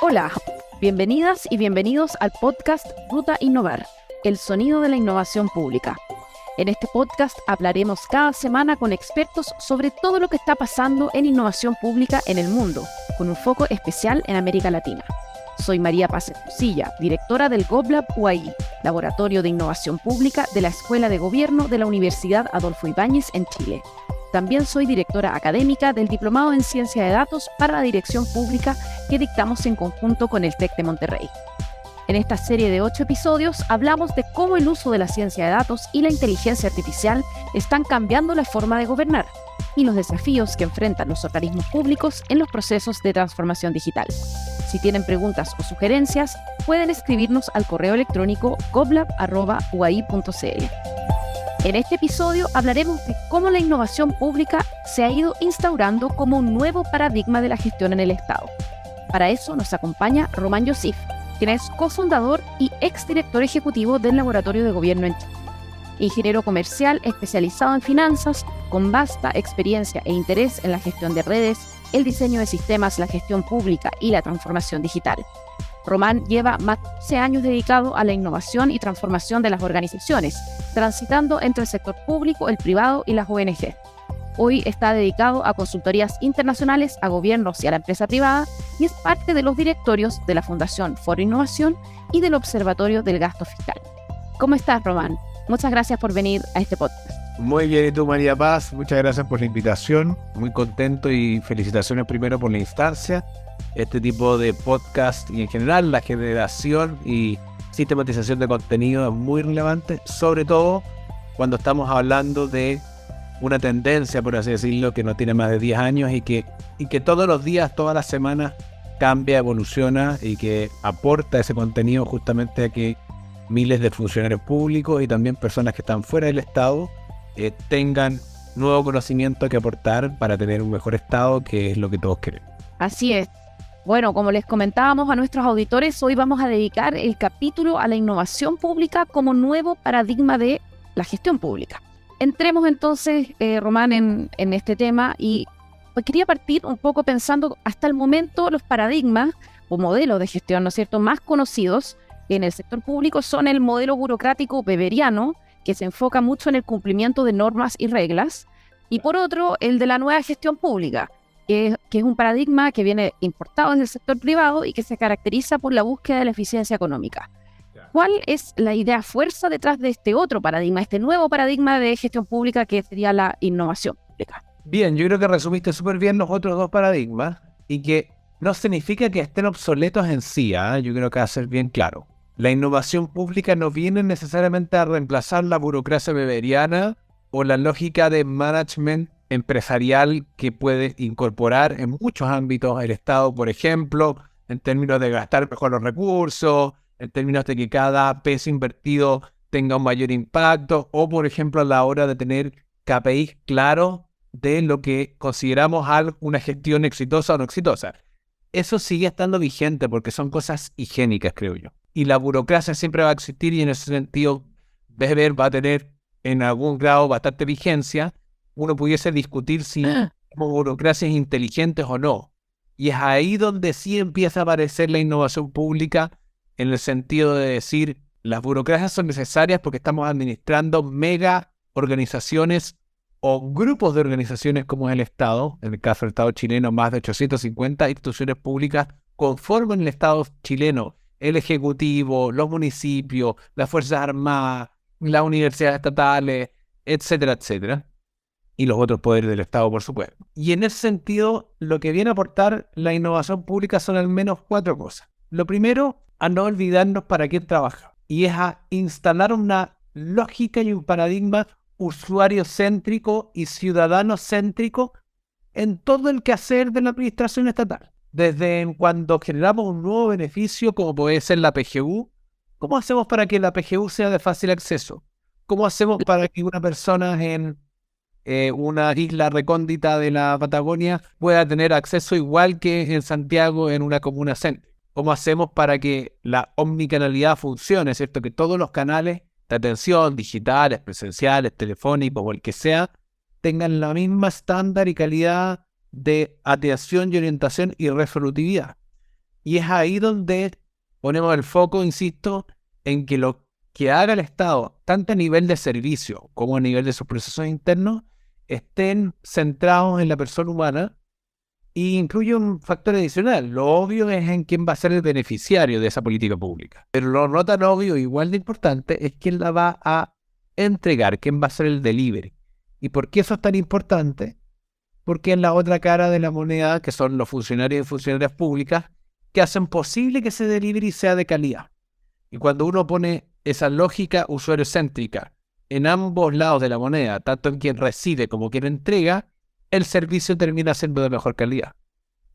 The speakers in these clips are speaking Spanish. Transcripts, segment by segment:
Hola, bienvenidas y bienvenidos al podcast Ruta Innovar, el sonido de la innovación pública. En este podcast hablaremos cada semana con expertos sobre todo lo que está pasando en innovación pública en el mundo, con un foco especial en América Latina. Soy María Paz Hermosilla, directora del GovLab UAI, Laboratorio de Innovación Pública de la Escuela de Gobierno de la Universidad Adolfo Ibáñez en Chile. También soy directora académica del Diplomado en Ciencia de Datos para la Dirección Pública que dictamos en conjunto con el TEC de Monterrey. En esta serie de 8 episodios hablamos de cómo el uso de la ciencia de datos y la inteligencia artificial están cambiando la forma de gobernar y los desafíos que enfrentan los organismos públicos en los procesos de transformación digital. Si tienen preguntas o sugerencias, pueden escribirnos al correo electrónico govlab@uai.cl. En este episodio hablaremos de cómo la innovación pública se ha ido instaurando como un nuevo paradigma de la gestión en el Estado. Para eso nos acompaña Román Yossif, quien es cofundador y exdirector ejecutivo del Laboratorio de Gobierno en Chile. Ingeniero comercial especializado en finanzas, con vasta experiencia e interés en la gestión de redes, el diseño de sistemas, la gestión pública y la transformación digital. Román lleva más de 12 años dedicado a la innovación y transformación de las organizaciones, transitando entre el sector público, el privado y las ONG. Hoy está dedicado a consultorías internacionales, a gobiernos y a la empresa privada y es parte de los directorios de la Fundación Foro Innovación y del Observatorio del Gasto Fiscal. ¿Cómo estás, Román? Muchas gracias por venir a este podcast. Muy bien, ¿y tú, María Paz? Muchas gracias por la invitación. Muy contento y felicitaciones primero por la instancia. Este tipo de podcast y en general la generación y sistematización de contenido es muy relevante, sobre todo cuando estamos hablando de una tendencia, por así decirlo, que no tiene más de 10 años y que todos los días, todas las semanas cambia, evoluciona y que aporta ese contenido justamente a que miles de funcionarios públicos y también personas que están fuera del Estado tengan nuevo conocimiento que aportar para tener un mejor Estado, que es lo que todos queremos. Así es. Bueno, como les comentábamos a nuestros auditores, hoy vamos a dedicar el capítulo a la innovación pública como nuevo paradigma de la gestión pública. Entremos entonces, Román, en este tema y pues quería partir un poco pensando hasta el momento los paradigmas o modelos de gestión, ¿no es cierto?, más conocidos en el sector público son el modelo burocrático weberiano, que se enfoca mucho en el cumplimiento de normas y reglas, y por otro, el de la nueva gestión pública, que es un paradigma que viene importado en el sector privado y que se caracteriza por la búsqueda de la eficiencia económica. ¿Cuál es la idea fuerza detrás de este otro paradigma, este nuevo paradigma de gestión pública que sería la innovación pública? Bien, yo creo que resumiste súper bien los otros dos paradigmas y que no significa que estén obsoletos en sí, yo creo que va a ser bien claro. La innovación pública no viene necesariamente a reemplazar la burocracia weberiana o la lógica de management empresarial que puede incorporar en muchos ámbitos el Estado, por ejemplo, en términos de gastar mejor los recursos, en términos de que cada peso invertido tenga un mayor impacto, o por ejemplo a la hora de tener KPIs claros de lo que consideramos una gestión exitosa o no exitosa. Eso sigue estando vigente porque son cosas higiénicas, creo yo. Y la burocracia siempre va a existir y en ese sentido va a tener en algún grado bastante vigencia. Uno pudiese discutir si como burocracias inteligentes o no. Y es ahí donde sí empieza a aparecer la innovación pública en el sentido de decir, las burocracias son necesarias porque estamos administrando mega organizaciones o grupos de organizaciones como es el Estado. En el caso del Estado chileno, más de 850 instituciones públicas conforman el Estado chileno, el Ejecutivo, los municipios, las Fuerzas Armadas, las universidades estatales, etcétera, etcétera. Y los otros poderes del Estado, por supuesto. Y en ese sentido, lo que viene a aportar la innovación pública son al menos 4 cosas. Lo primero, a no olvidarnos para qué trabaja. Y es a instalar una lógica y un paradigma usuario-céntrico y ciudadano-céntrico en todo el quehacer de la administración estatal. Desde cuando generamos un nuevo beneficio, como puede ser la PGU, ¿cómo hacemos para que la PGU sea de fácil acceso? ¿Cómo hacemos para que una persona en una isla recóndita de la Patagonia pueda tener acceso igual que en Santiago en una comuna céntrica? ¿Cómo hacemos para que la omnicanalidad funcione, ¿cierto? Que todos los canales de atención, digitales, presenciales, telefónicos o el que sea, tengan la misma estándar y calidad de atención y orientación y resolutividad. Y es ahí donde ponemos el foco, insisto, en que lo que haga el Estado, tanto a nivel de servicio como a nivel de sus procesos internos, estén centrados en la persona humana. Y incluye un factor adicional. Lo obvio es en quién va a ser el beneficiario de esa política pública. Pero lo no tan obvio, igual de importante, es quién la va a entregar, quién va a ser el delivery. ¿Y por qué eso es tan importante? Porque es la otra cara de la moneda, que son los funcionarios y funcionarias públicas, que hacen posible que ese delivery sea de calidad. Y cuando uno pone esa lógica usuario-céntrica en ambos lados de la moneda, tanto en quien recibe como quien entrega, el servicio termina siendo de mejor calidad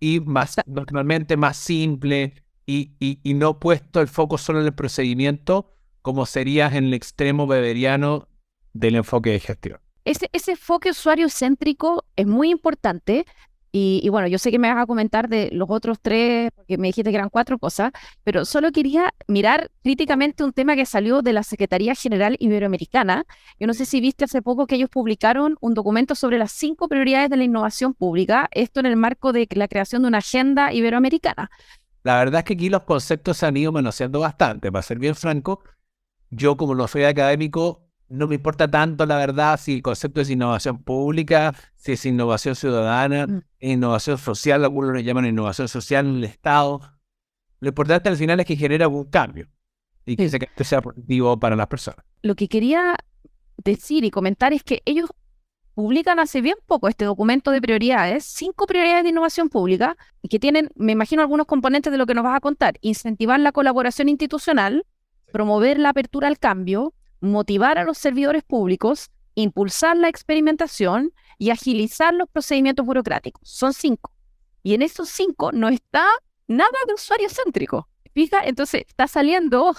y normalmente más simple y no puesto el foco solo en el procedimiento como sería en el extremo beberiano del enfoque de gestión. Ese enfoque usuario céntrico es muy importante y bueno, yo sé que me vas a comentar de los otros tres, porque me dijiste que eran cuatro cosas, pero solo quería mirar críticamente un tema que salió de la Secretaría General Iberoamericana. Yo no sé si viste hace poco que ellos publicaron un documento sobre las 5 prioridades de la innovación pública, esto en el marco de la creación de una agenda iberoamericana. La verdad es que aquí los conceptos se han ido manoseando bastante. Para ser bien franco, yo como no soy académico, no me importa tanto, la verdad, si el concepto es innovación pública, si es innovación ciudadana, innovación social, algunos lo llaman innovación social en el Estado. Lo importante al final es que genera algún cambio y que ese cambio sea positivo para las personas. Lo que quería decir y comentar es que ellos publican hace bien poco este documento de prioridades, 5 prioridades de innovación pública, y que tienen, me imagino, algunos componentes de lo que nos vas a contar: incentivar la colaboración institucional, promover la apertura al cambio, motivar a los servidores públicos, impulsar la experimentación y agilizar los procedimientos burocráticos. Son 5. Y en esos 5 no está nada de usuario céntrico. Fija, entonces está saliendo,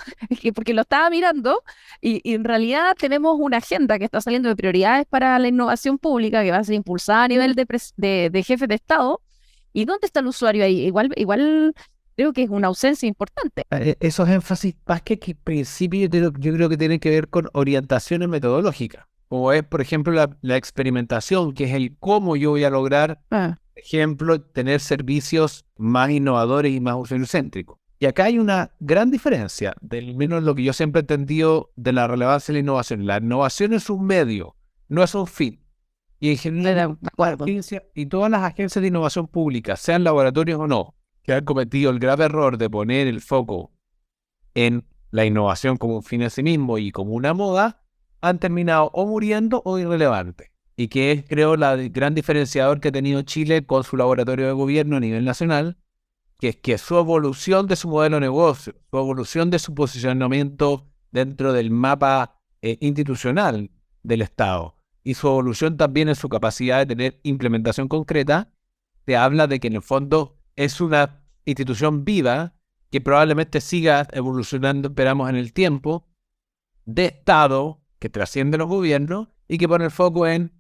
porque lo estaba mirando, y en realidad tenemos una agenda que está saliendo de prioridades para la innovación pública que va a ser impulsada a nivel de jefes de Estado. ¿Y dónde está el usuario ahí? Igual creo que es una ausencia importante. Esos énfasis, más que principio, yo creo que tienen que ver con orientaciones metodológicas, como es, por ejemplo, la experimentación, que es el cómo yo voy a lograr, por ejemplo, tener servicios más innovadores y más usuario-céntricos. Y acá hay una gran diferencia, del menos lo que yo siempre he entendido de la relevancia de la innovación. La innovación es un medio, no es un fin. Y en general, y todas las agencias de innovación pública, sean laboratorios o no, que han cometido el grave error de poner el foco en la innovación como un fin en sí mismo y como una moda, han terminado o muriendo o irrelevantes. Y que es, creo, el gran diferenciador que ha tenido Chile con su laboratorio de gobierno a nivel nacional, que es que su evolución de su modelo de negocio, su evolución de su posicionamiento dentro del mapa institucional del Estado y su evolución también en su capacidad de tener implementación concreta, te habla de que en el fondo es una institución viva que probablemente siga evolucionando, esperamos, en el tiempo, de Estado que trasciende los gobiernos y que pone el foco en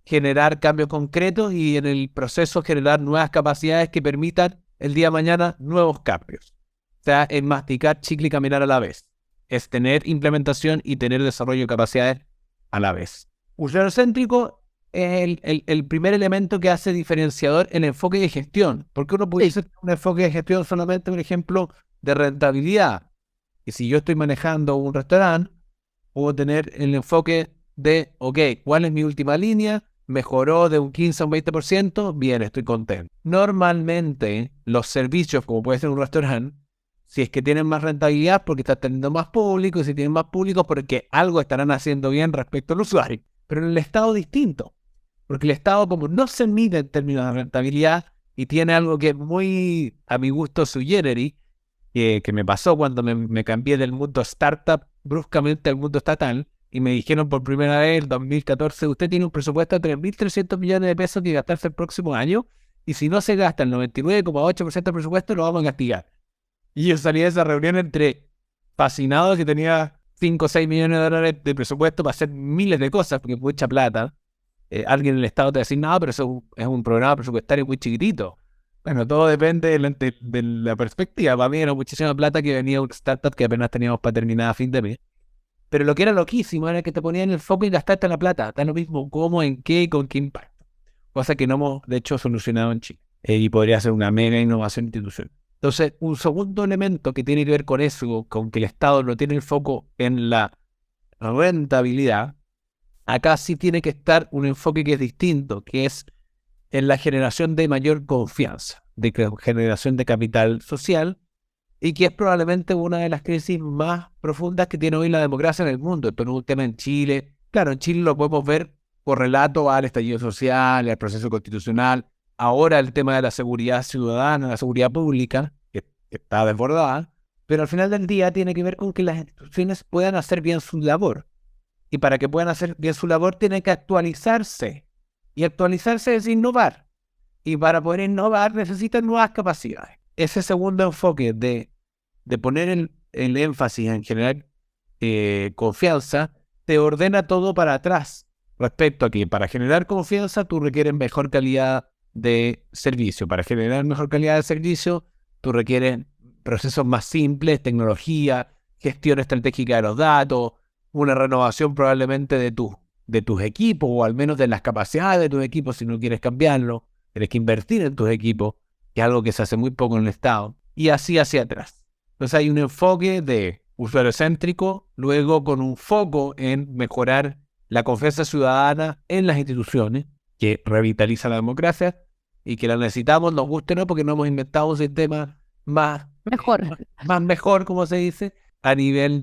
generar cambios concretos y en el proceso generar nuevas capacidades que permitan el día de mañana nuevos cambios. O sea, es masticar chicle y caminar a la vez. Es tener implementación y tener desarrollo de capacidades a la vez. Usuario-céntrico es el primer elemento que hace diferenciador el enfoque de gestión. Porque uno pudiese tener un enfoque de gestión solamente, por ejemplo, de rentabilidad. Y si yo estoy manejando un restaurante, puedo tener el enfoque de, ok, ¿cuál es mi última línea? Mejoró de un 15 a un 20%, bien, estoy contento. Normalmente, los servicios, como puede ser un restaurante, si es que tienen más rentabilidad porque están teniendo más público, y si tienen más público porque algo estarán haciendo bien respecto al usuario. Pero en el Estado es distinto, porque el Estado, como no se mide en términos de rentabilidad y tiene algo que es muy, a mi gusto, sui generis, que me pasó cuando me cambié del mundo startup bruscamente al mundo estatal, y me dijeron por primera vez en 2014, usted tiene un presupuesto de 3.300 millones de pesos que gastarse el próximo año, y si no se gasta el 99,8% del presupuesto, lo vamos a castigar. Y yo salí de esa reunión entre fascinado que tenía 5 o 6 millones de dólares de presupuesto para hacer miles de cosas, porque es mucha plata. Alguien en el Estado te va a decir, no, pero eso es un programa presupuestario muy chiquitito. Bueno, todo depende de la perspectiva. Para mí era muchísima plata que venía de una startup que apenas teníamos para terminar a fin de mes. Pero lo que era loquísimo era que te ponían el foco y gastaste la plata. Da lo mismo cómo, en qué y con qué impacto. Cosa que no hemos, de hecho, solucionado en Chile. Y podría ser una mega innovación institucional. Entonces, un segundo elemento que tiene que ver con eso, con que el Estado no tiene el foco en la rentabilidad, acá sí tiene que estar un enfoque que es distinto, que es en la generación de mayor confianza, generación de capital social, y que es probablemente una de las crisis más profundas que tiene hoy la democracia en el mundo. Esto no es un tema en Chile. Claro, en Chile lo podemos ver correlato al estallido social, al proceso constitucional. Ahora el tema de la seguridad ciudadana, la seguridad pública, que está desbordada, pero al final del día tiene que ver con que las instituciones puedan hacer bien su labor. Y para que puedan hacer bien su labor tienen que actualizarse. Y actualizarse es innovar. Y para poder innovar necesitan nuevas capacidades. Ese segundo enfoque de poner el énfasis en generar confianza, te ordena todo para atrás. Respecto a que para generar confianza tú requieres mejor calidad de servicio. Para generar mejor calidad de servicio tú requieres procesos más simples, tecnología, gestión estratégica de los datos, una renovación probablemente de tus equipos, o al menos de las capacidades de tus equipos si no quieres cambiarlo. Tienes que invertir en tus equipos, que es algo que se hace muy poco en el Estado, y así hacia atrás. Entonces hay un enfoque de usuario céntrico, luego con un foco en mejorar la confianza ciudadana en las instituciones, que revitaliza la democracia, y que la necesitamos, nos guste o no, porque no hemos inventado un sistema más mejor, como se dice, a nivel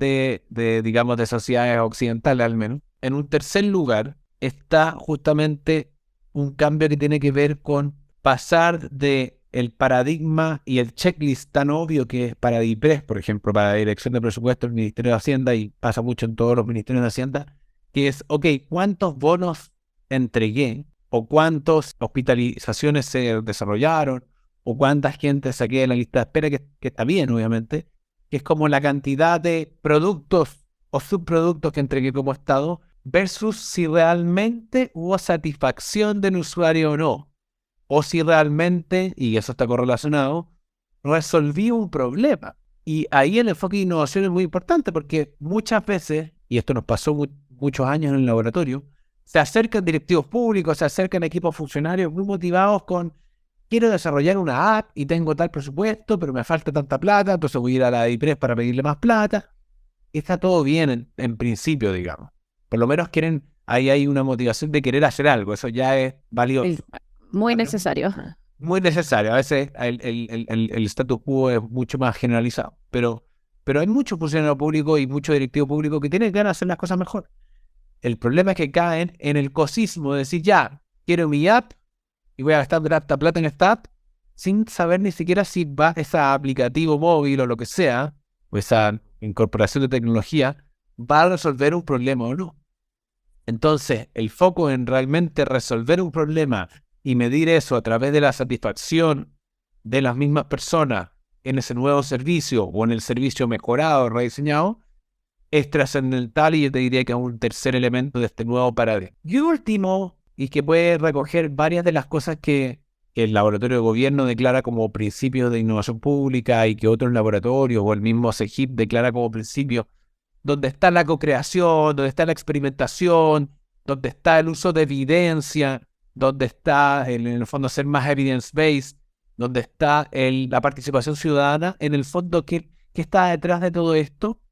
digamos, de sociedades occidentales al menos. En un tercer lugar está justamente un cambio que tiene que ver con pasar de el paradigma y el checklist tan obvio que es para DIPRES, por ejemplo, para la Dirección de Presupuestos del Ministerio de Hacienda, y pasa mucho en todos los ministerios de Hacienda, que es, ¿cuántos bonos entregué? ¿O cuántas hospitalizaciones se desarrollaron? ¿O cuánta gente saqué de la lista de espera? Que está bien, obviamente, que es como la cantidad de productos o subproductos que entregué como Estado, versus si realmente hubo satisfacción del usuario o no. O si realmente, y eso está correlacionado, resolví un problema. Y ahí el enfoque de innovación es muy importante, porque muchas veces, y esto nos pasó muchos años en el laboratorio, se acercan directivos públicos, se acercan equipos funcionarios muy motivados con: quiero desarrollar una app y tengo tal presupuesto, pero me falta tanta plata, entonces voy a ir a la DIPRES para pedirle más plata. Está todo bien en principio, digamos. Por lo menos ahí hay una motivación de querer hacer algo, eso ya es valioso. Muy necesario. Muy necesario. A veces el status quo es mucho más generalizado, pero hay muchos funcionarios públicos y muchos directivos públicos que tienen ganas de hacer las cosas mejor. El problema es que caen en el cosismo de decir: ya, quiero mi app y voy a gastar tanta plata en esta app, sin saber ni siquiera si va ese aplicativo móvil o lo que sea, o esa incorporación de tecnología, va a resolver un problema o no. Entonces, el foco en realmente resolver un problema y medir eso a través de la satisfacción de las mismas personas en ese nuevo servicio o en el servicio mejorado, rediseñado, es trascendental, y yo te diría que es un tercer elemento de este nuevo paradigma. Y último, y que puede recoger varias de las cosas que el laboratorio de gobierno declara como principios de innovación pública y que otros laboratorios o el mismo CEGIP declara como principios, donde está la co-creación, donde está la experimentación, donde está el uso de evidencia, donde está, en el fondo, ser más evidence-based, donde está la participación ciudadana. En el fondo, ¿qué está detrás de todo esto?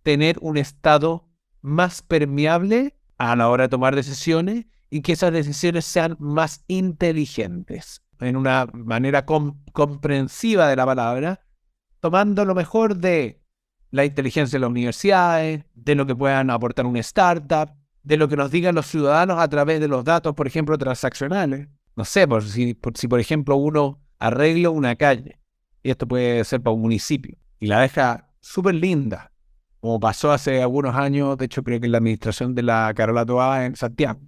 Tener un Estado más permeable a la hora de tomar decisiones, y que esas decisiones sean más inteligentes, en una manera comprensiva de la palabra, tomando lo mejor de la inteligencia de las universidades, de lo que puedan aportar una startup, de lo que nos digan los ciudadanos a través de los datos, por ejemplo, transaccionales. No sé, si por ejemplo uno arregla una calle, y esto puede ser para un municipio, y la deja súper linda, como pasó hace algunos años, de hecho creo que en la administración de la Carola Toá en Santiago,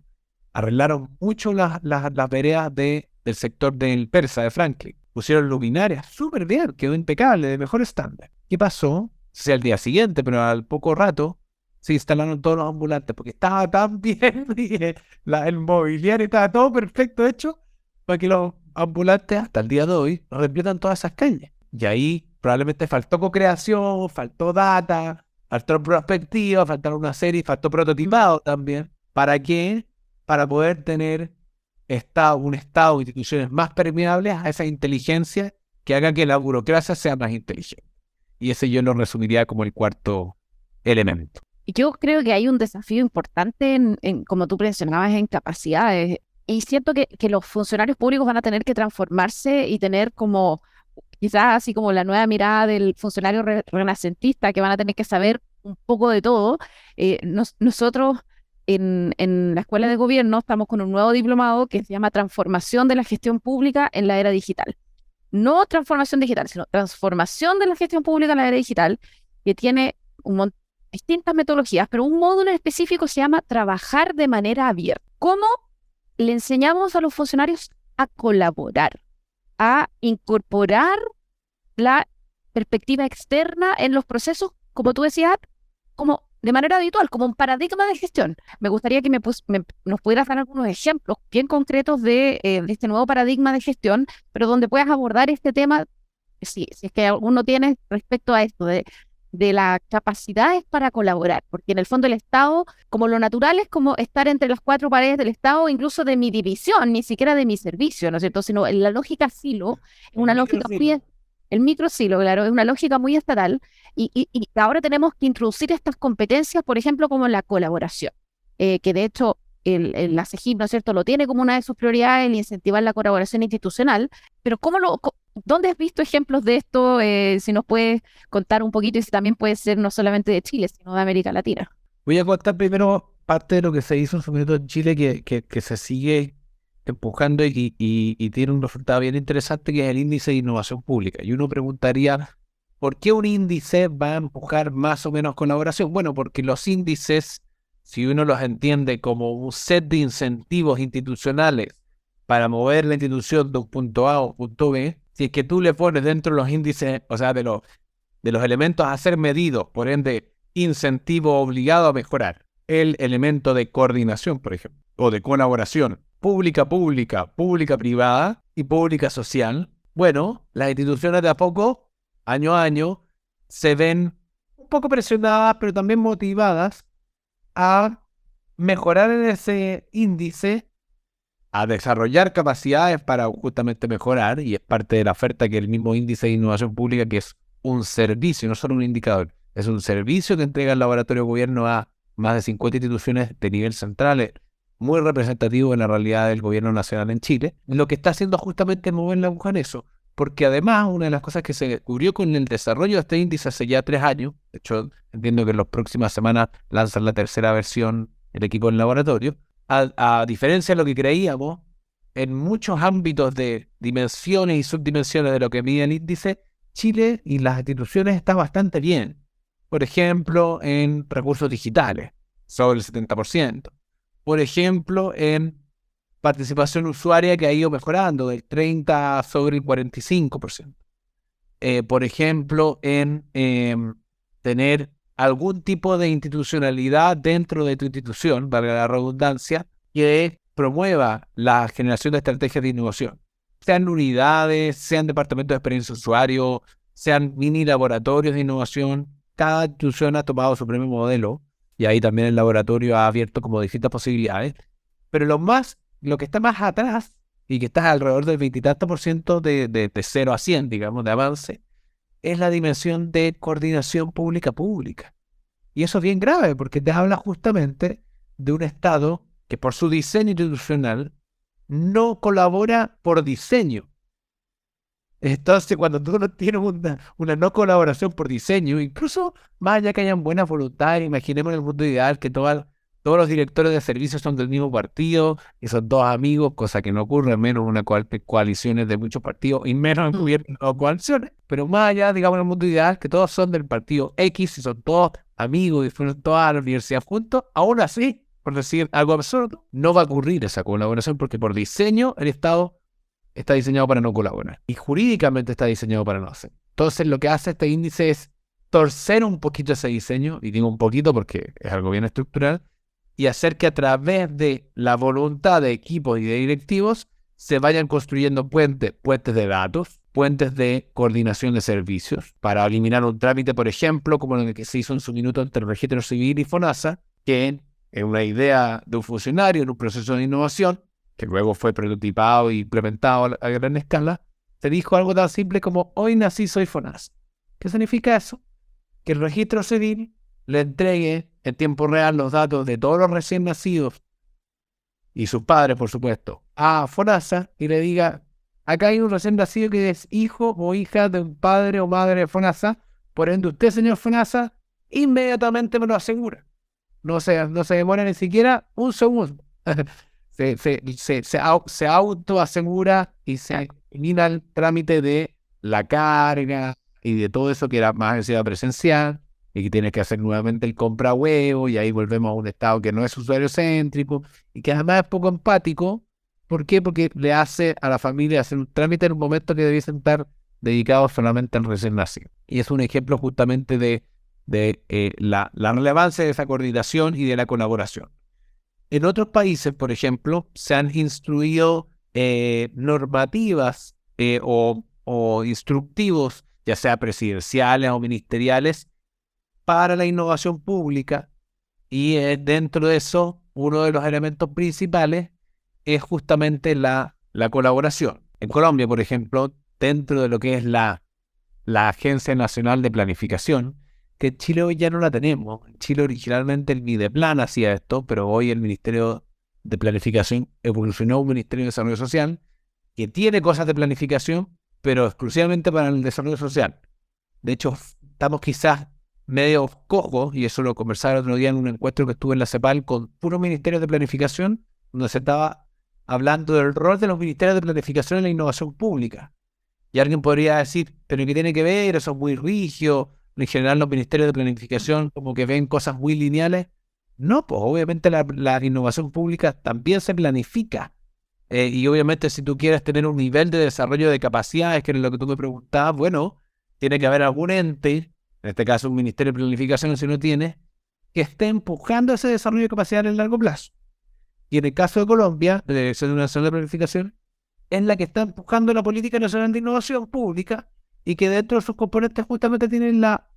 arreglaron mucho las veredas del sector del Persa, de Franklin. Pusieron luminarias súper bien, quedó impecable, de mejor estándar. ¿Qué pasó? Sea al día siguiente, pero al poco rato se instalaron todos los ambulantes, porque estaba tan bien, y el mobiliario estaba todo perfecto hecho, para que los ambulantes hasta el día de hoy repitan todas esas calles. Y ahí probablemente faltó co-creación, faltó data, faltó prospectiva, faltaron una serie, faltó prototipado también. ¿Para qué? Para poder tener un Estado, instituciones más permeables a esa inteligencia que haga que la burocracia sea más inteligente. Y ese yo lo resumiría como el cuarto elemento. Yo creo que hay un desafío importante como tú mencionabas, en capacidades. Y siento que los funcionarios públicos van a tener que transformarse y tener como, quizás así como la nueva mirada del funcionario renacentista, que van a tener que saber un poco de todo. Nosotros en la Escuela de Gobierno estamos con un nuevo diplomado que se llama Transformación de la Gestión Pública en la Era Digital. No transformación digital, sino transformación de la gestión pública en la era digital, que tiene distintas metodologías, pero un módulo en específico se llama trabajar de manera abierta. ¿Cómo le enseñamos a los funcionarios a colaborar, a incorporar la perspectiva externa en los procesos, como tú decías, como de manera habitual, como un paradigma de gestión? Me gustaría que nos pudieras dar algunos ejemplos bien concretos de este nuevo paradigma de gestión, pero donde puedas abordar este tema, si es que alguno tiene respecto a esto, de las capacidades para colaborar, porque en el fondo el Estado, como lo natural es como estar entre las cuatro paredes del Estado, incluso de mi división, ni siquiera de mi servicio, ¿no es cierto? Sino en la lógica silo, es una lógica muy... El microsilo, claro, es una lógica muy estatal y ahora tenemos que introducir estas competencias, por ejemplo, como la colaboración, que de hecho la CEGIP, ¿no es cierto?, lo tiene como una de sus prioridades, el incentivar la colaboración institucional, pero ¿dónde has visto ejemplos de esto? Si nos puedes contar un poquito, y si también puede ser no solamente de Chile, sino de América Latina. Voy a contar primero parte de lo que se hizo en su momento en Chile, que se sigue empujando y tiene un resultado bien interesante, que es el índice de innovación pública. Y uno preguntaría, ¿por qué un índice va a empujar más o menos colaboración? Bueno, porque los índices, si uno los entiende como un set de incentivos institucionales para mover la institución de un punto A a un punto B, si es que tú le pones dentro de los índices, o sea, de los elementos a ser medidos, por ende, incentivo obligado a mejorar, el elemento de coordinación, por ejemplo, o de colaboración, pública-pública, pública-privada y pública-social, bueno, las instituciones de a poco, año a año, se ven un poco presionadas, pero también motivadas a mejorar en ese índice, a desarrollar capacidades para justamente mejorar, y es parte de la oferta que el mismo índice de innovación pública, que es un servicio, no solo un indicador, es un servicio que entrega el laboratorio de gobierno a más de 50 instituciones de nivel central, muy representativo de la realidad del gobierno nacional en Chile, lo que está haciendo justamente mover la aguja en eso, porque además una de las cosas que se descubrió con el desarrollo de este índice hace ya 3 años, de hecho entiendo que en las próximas semanas lanzan la tercera versión el equipo del laboratorio, a diferencia de lo que creíamos, en muchos ámbitos de dimensiones y subdimensiones de lo que mide el índice, Chile y las instituciones están bastante bien. Por ejemplo, en recursos digitales, sobre el 70%. Por ejemplo, en participación usuaria, que ha ido mejorando del 30 sobre el 45%. Por ejemplo, en tener algún tipo de institucionalidad dentro de tu institución, valga la redundancia, que promueva la generación de estrategias de innovación. Sean unidades, sean departamentos de experiencia usuario, sean mini laboratorios de innovación. Cada institución ha tomado su propio modelo y ahí también el laboratorio ha abierto como distintas posibilidades. Pero lo que está más atrás y que está alrededor del 20 y tanto por ciento de 0 a 100, digamos, de avance, es la dimensión de coordinación pública-pública. Y eso es bien grave porque te habla justamente de un Estado que por su diseño institucional no colabora por diseño. Entonces, cuando tú no tienes una no colaboración por diseño, incluso más allá que hayan buenas voluntades, imaginemos en el mundo ideal que todos los directores de servicios son del mismo partido y son todos amigos, cosa que no ocurre, menos en una coaliciones de muchos partidos y menos en gobiernos o coaliciones. Pero más allá, digamos, en el mundo ideal, que todos son del partido X y son todos amigos y fueron todas a la universidad juntos, aún así, por decir algo absurdo, no va a ocurrir esa colaboración porque por diseño el Estado está diseñado para no colaborar y jurídicamente está diseñado para no hacer. Entonces lo que hace este índice es torcer un poquito ese diseño, y digo un poquito porque es algo bien estructural, y hacer que a través de la voluntad de equipos y de directivos se vayan construyendo puentes de datos, puentes de coordinación de servicios, para eliminar un trámite, por ejemplo, como el que se hizo en su minuto entre el Registro Civil y FONASA, que es una idea de un funcionario en un proceso de innovación, que luego fue prototipado e implementado a gran escala, se dijo algo tan simple como hoy nací, soy FONASA. ¿Qué significa eso? Que el registro civil le entregue en tiempo real los datos de todos los recién nacidos y sus padres, por supuesto, a FONASA y le diga, acá hay un recién nacido que es hijo o hija de un padre o madre de FONASA, por ende usted, señor FONASA, inmediatamente me lo asegura. No se demora ni siquiera un segundo. se autoasegura y se elimina el trámite de la carga y de todo eso que era más ansiedad presencial y que tienes que hacer nuevamente el compra huevo y ahí volvemos a un estado que no es usuario céntrico y que además es poco empático. ¿Por qué? Porque le hace a la familia hacer un trámite en un momento que debiesen estar dedicados solamente al recién nacido. Y es un ejemplo justamente de la relevancia de esa coordinación y de la colaboración. En otros países, por ejemplo, se han instruido normativas o instructivos, ya sea presidenciales o ministeriales, para la innovación pública. Y dentro de eso, uno de los elementos principales es justamente la colaboración. En Colombia, por ejemplo, dentro de lo que es la Agencia Nacional de Planificación, que en Chile hoy ya no la tenemos. En Chile originalmente el Mideplan hacía esto, pero hoy el Ministerio de Planificación evolucionó a un Ministerio de Desarrollo Social que tiene cosas de planificación, pero exclusivamente para el desarrollo social. De hecho, estamos quizás medio cojos, y eso lo conversaba el otro día en un encuentro que estuve en la CEPAL con puros ministerios de planificación, donde se estaba hablando del rol de los ministerios de planificación en la innovación pública. Y alguien podría decir, ¿pero qué tiene que ver? Eso es muy rígido. En general los ministerios de planificación como que ven cosas muy lineales. No, pues obviamente la innovación pública también se planifica. Y obviamente si tú quieres tener un nivel de desarrollo de capacidades, que es lo que tú me preguntabas, bueno, tiene que haber algún ente, en este caso un ministerio de planificación si no tiene, que esté empujando ese desarrollo de capacidades en largo plazo. Y en el caso de Colombia, la Dirección Nacional de Planificación, es la que está empujando la política nacional de innovación pública y que dentro de sus componentes justamente tienen la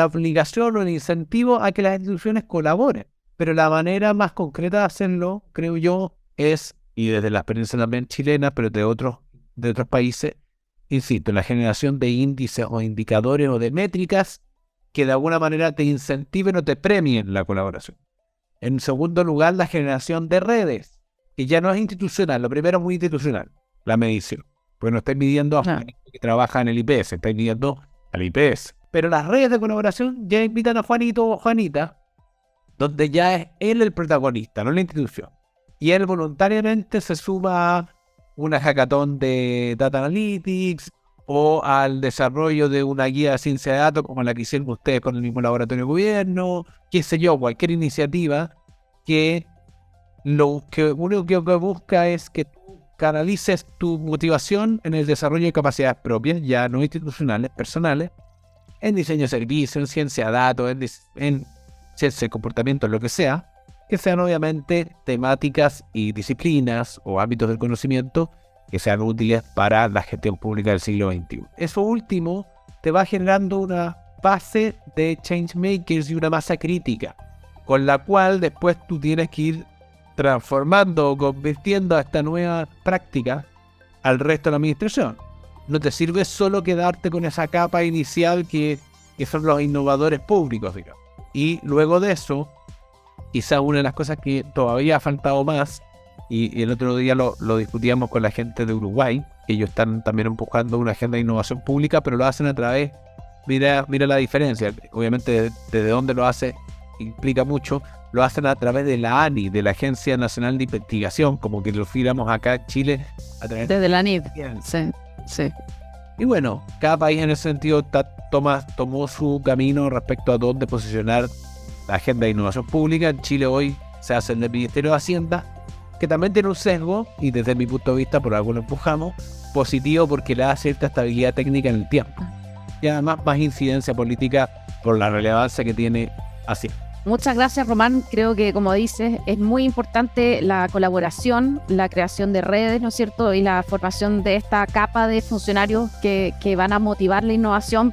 obligación o el incentivo a que las instituciones colaboren. Pero la manera más concreta de hacerlo, creo yo, es, y desde la experiencia también chilena, pero de otros países, insisto, la generación de índices o indicadores o de métricas que de alguna manera te incentiven o te premien la colaboración. En segundo lugar, la generación de redes, que ya no es institucional. Lo primero es muy institucional, la medición. Porque no estáis midiendo a Juanito que trabaja en el IPS, estáis midiendo al IPS. Pero las redes de colaboración ya invitan a Juanito o Juanita, donde ya es él el protagonista, no la institución. Y él voluntariamente se suma a una hackathon de Data Analytics o al desarrollo de una guía de ciencia de datos como la que hicieron ustedes con el mismo laboratorio de gobierno, qué sé yo, cualquier iniciativa que lo que único que busca es que tú canalices tu motivación en el desarrollo de capacidades propias, ya no institucionales, personales, en diseño de servicios, en ciencia de datos, en ciencia de comportamiento, lo que sea, que sean obviamente temáticas y disciplinas o ámbitos del conocimiento que sean útiles para la gestión pública del siglo XXI. Eso último te va generando una base de changemakers y una masa crítica, con la cual después tú tienes que ir transformando o convirtiendo a esta nueva práctica al resto de la administración. No te sirve solo quedarte con esa capa inicial que son los innovadores públicos, digamos. Y luego de eso, quizá una de las cosas que todavía ha faltado más, y el otro día lo discutíamos con la gente de Uruguay, ellos están también empujando una agenda de innovación pública, pero lo hacen a través, mira la diferencia, obviamente desde dónde lo hace implica mucho, lo hacen a través de la ANI, de la Agencia Nacional de Investigación, como que lo firmamos acá en Chile a través desde la NID. Sí. Y bueno, cada país en ese sentido tomó su camino respecto a dónde posicionar la agenda de innovación pública. En Chile hoy se hace en el Ministerio de Hacienda, que también tiene un sesgo, y desde mi punto de vista, por algo lo empujamos, positivo porque le da cierta estabilidad técnica en el tiempo. Y además más incidencia política por la relevancia que tiene Hacienda. Muchas gracias, Román. Creo que, como dices, es muy importante la colaboración, la creación de redes, ¿no es cierto? Y la formación de esta capa de funcionarios que van a motivar la innovación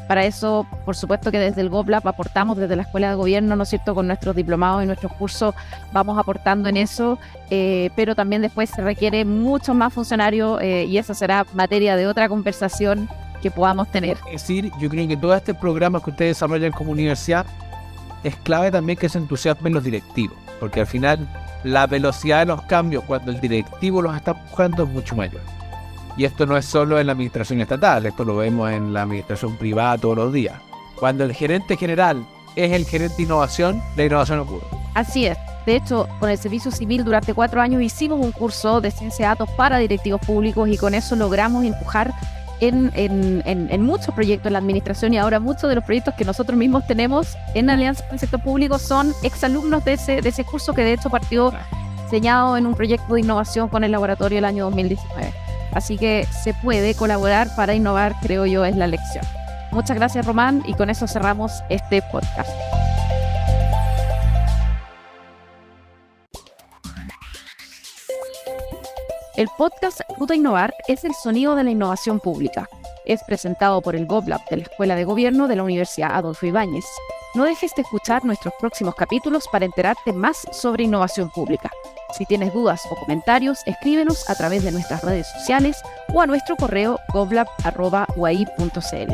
Para eso, por supuesto que desde el GovLab aportamos desde la Escuela de Gobierno, ¿no es cierto?, con nuestros diplomados y nuestros cursos vamos aportando en eso, pero también después se requiere muchos más funcionarios y eso será materia de otra conversación que podamos tener. Es decir, yo creo que todos estos programas que ustedes desarrollan como universidad es clave también que se entusiasmen los directivos, porque al final la velocidad de los cambios cuando el directivo los está empujando es mucho mayor. Y esto no es solo en la administración estatal, esto lo vemos en la administración privada todos los días. Cuando el gerente general es el gerente de innovación, la innovación ocurre. Así es. De hecho, con el Servicio Civil durante 4 años hicimos un curso de ciencia de datos para directivos públicos y con eso logramos empujar en muchos proyectos en la administración, y ahora muchos de los proyectos que nosotros mismos tenemos en Alianza con el Sector Público son exalumnos de ese curso, que de hecho partió diseñado en un proyecto de innovación con el laboratorio el año 2019. Así que se puede colaborar para innovar, creo yo, es la lección. Muchas gracias, Román, y con eso cerramos este podcast. El podcast Ruta Innovar es el sonido de la innovación pública. Es presentado por el GovLab de la Escuela de Gobierno de la Universidad Adolfo Ibáñez. No dejes de escuchar nuestros próximos capítulos para enterarte más sobre innovación pública. Si tienes dudas o comentarios, escríbenos a través de nuestras redes sociales o a nuestro correo govlab@uai.cl.